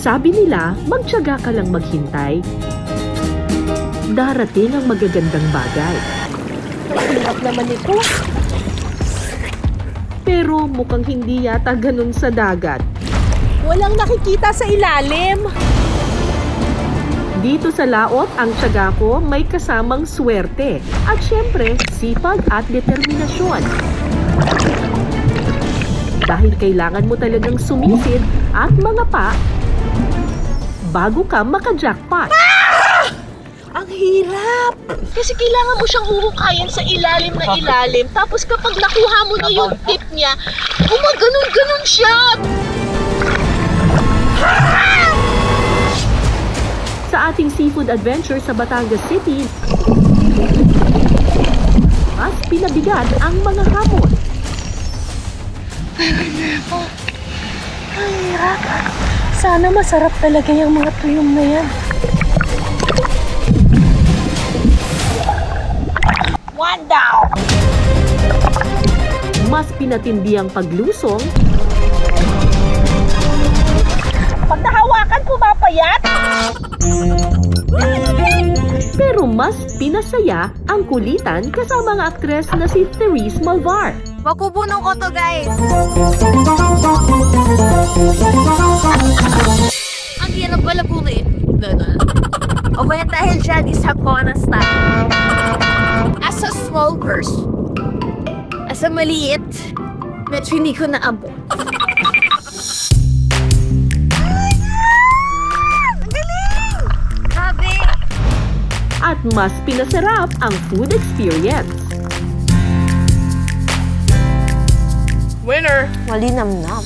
Sabi nila, magtiyaga ka lang maghintay. Darating ang magagandang bagay. Mahirap naman ito. Pero mukhang hindi yata ganun sa dagat. Walang nakikita sa ilalim. Dito sa laot, ang tiyaga ko may kasamang swerte. At syempre, sipag at determinasyon. Dahil kailangan mo talagang sumisid at mangapa bago ka maka-jackpot. Ang hirap. Kasi kailangan mo siyang huhukayin sa ilalim na ilalim. Tapos kapag nakuha mo na yung tip niya, gumaganon-ganon siya. Sa ating seafood adventure sa Batangas City, mas pinabigat ang mga hamon. Ang hirap. Sana masarap talaga yung mga tuyong na yan. One down! Mas pinatindi ang paglusong, Pag nahawakan, pumapayat. pero mas pinasaya ang kulitan kasama ang aktres na si Therese Malvar. Makubuno ko to, guys. Ang hirap pala bulit. O kaya dahil dyan, isa ko na style. As a small person, as a maliit, medyo hindi ko naabot. Grabe! At mas pinasarap ang food experience. Winner! Malinamnam.